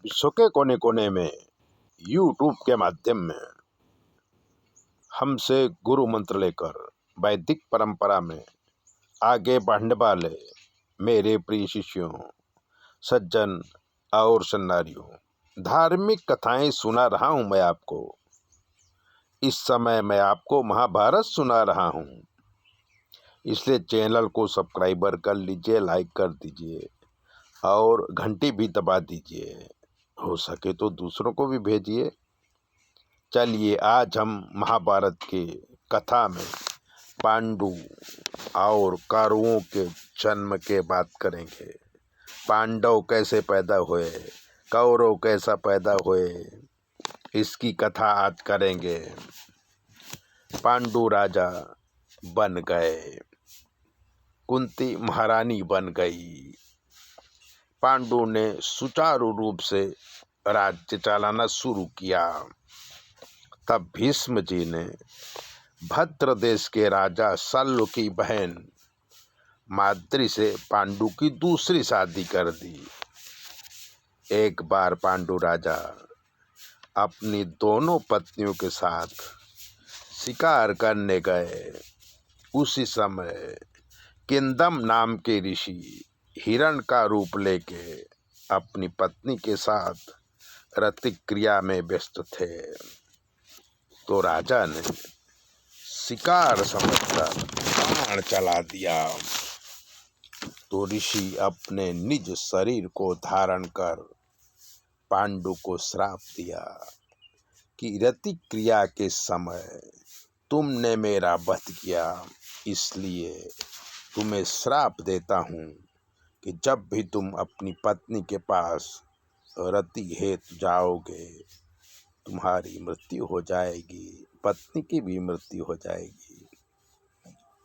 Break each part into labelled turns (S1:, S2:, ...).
S1: विश्व के कोने कोने में यूट्यूब के माध्यम में हमसे गुरु मंत्र लेकर वैदिक परंपरा में आगे बढ़ने वाले मेरे प्रिय शिष्यों, सज्जन और सन्नारियों, धार्मिक कथाएं सुना रहा हूं मैं आपको। इस समय मैं आपको महाभारत सुना रहा हूं, इसलिए चैनल को सब्सक्राइबर कर लीजिए, लाइक कर दीजिए और घंटी भी दबा दीजिए। हो सके तो दूसरों को भी भेजिए। चलिए आज हम महाभारत के कथा में पांडु और कौरवों के जन्म के बात करेंगे। पांडव कैसे पैदा हुए, कौरव कैसा पैदा हुए, इसकी कथा आज करेंगे। पांडु राजा बन गए, कुंती महारानी बन गई। पांडु ने सुचारू रूप से राज्य चलाना शुरू किया। तब भीष्म जी ने भद्र देश के राजा शल्य की बहन माद्री से पांडु की दूसरी शादी कर दी। एक बार पांडु राजा अपनी दोनों पत्नियों के साथ शिकार करने गए। उसी समय किंदम नाम के ऋषि हिरण का रूप लेके अपनी पत्नी के साथ रतिक क्रिया में व्यस्त थे। तो राजा ने शिकार समझकर बाण चला दिया। तो ऋषि अपने निज शरीर को धारण कर पांडु को श्राप दिया कि रतिक क्रिया के समय तुमने मेरा वध किया, इसलिए तुम्हें श्राप देता हूँ कि जब भी तुम अपनी पत्नी के पास रति हेतु जाओगे तुम्हारी मृत्यु हो जाएगी, पत्नी की भी मृत्यु हो जाएगी।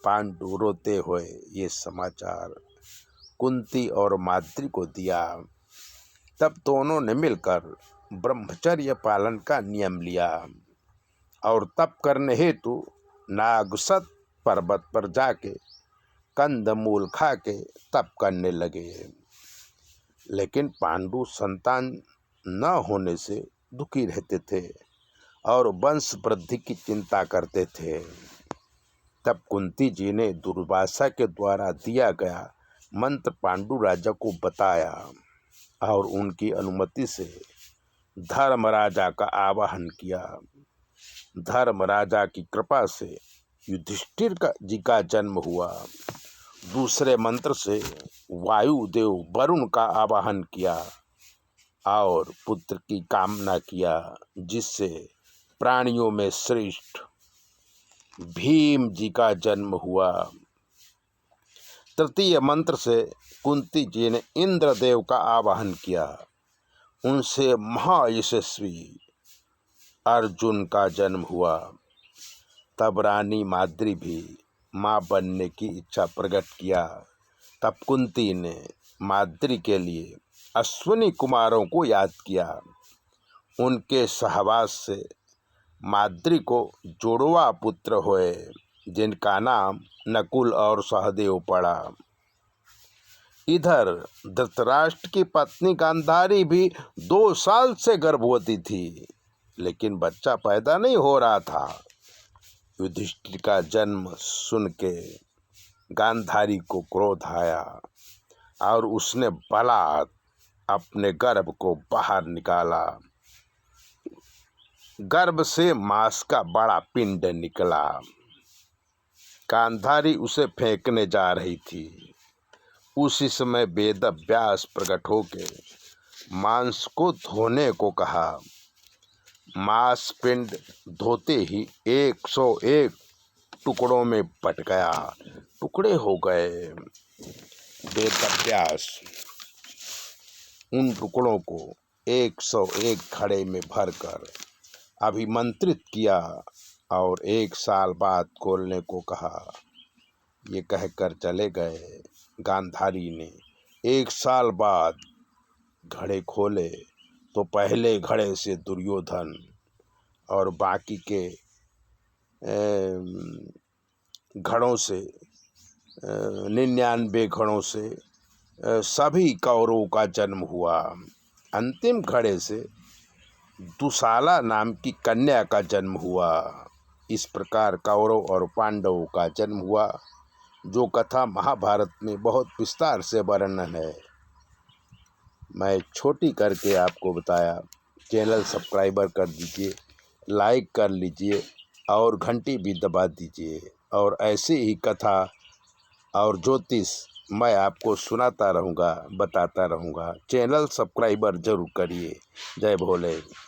S1: पांडु रोते हुए ये समाचार कुंती और माद्री को दिया। तब दोनों ने मिलकर ब्रह्मचर्य पालन का नियम लिया और तप करने हेतु नागसत पर्वत पर जाके कंदमूल खा के तप करने लगे। लेकिन पांडु संतान न होने से दुखी रहते थे और वंश वृद्धि की चिंता करते थे। तब कुंती जी ने दुर्वासा के द्वारा दिया गया मंत्र पांडु राजा को बताया और उनकी अनुमति से धर्मराजा का आवाहन किया। धर्मराजा की कृपा से युधिष्ठिर जी का जन्म हुआ। दूसरे मंत्र से वायुदेव वरुण का आवाहन किया और पुत्र की कामना किया, जिससे प्राणियों में श्रेष्ठ भीम जी का जन्म हुआ। तृतीय मंत्र से कुंती जी ने इंद्रदेव का आवाहन किया। उनसे महायशस्वी अर्जुन का जन्म हुआ। तब रानी माद्री भी माँ बनने की इच्छा प्रकट किया। तब कुंती ने माद्री के लिए अश्विनी कुमारों को याद किया। उनके सहवास से माद्री को जुड़वा पुत्र हुए, जिनका नाम नकुल और सहदेव पड़ा। इधर धृतराष्ट्र की पत्नी गांधारी भी 2 साल से गर्भवती थी, लेकिन बच्चा पैदा नहीं हो रहा था। युधिष्ठिर का जन्म सुन के गांधारी को क्रोध आया और उसने बलात् अपने गर्भ को बाहर निकाला। गर्भ से मांस का बड़ा पिंड निकला। गांधारी उसे फेंकने जा रही थी। उसी समय वेद व्यास प्रकट होके मांस को धोने को कहा। मांस पिंड धोते ही 101 टुकड़ों में बट गया, टुकड़े हो गए। वेद व्यास उन टुकड़ों को 101 घड़े में भरकर अभिमंत्रित किया और 1 साल बाद खोलने को कहा। ये कहकर चले गए। गांधारी ने 1 साल बाद घड़े खोले तो पहले घड़े से दुर्योधन और बाकी के घड़ों से 99 घड़ों से सभी कौरवों का जन्म हुआ। अंतिम घड़े से दुशाला नाम की कन्या का जन्म हुआ। इस प्रकार कौरव और पांडवों का जन्म हुआ, जो कथा महाभारत में बहुत विस्तार से वर्णन है। मैं छोटी करके आपको बताया। चैनल सब्सक्राइबर कर दीजिए, लाइक कर लीजिए और घंटी भी दबा दीजिए। और ऐसी ही कथा और ज्योतिष मैं आपको सुनाता रहूँगा, बताता रहूँगा। चैनल सब्सक्राइबर जरूर करिए। जय भोले।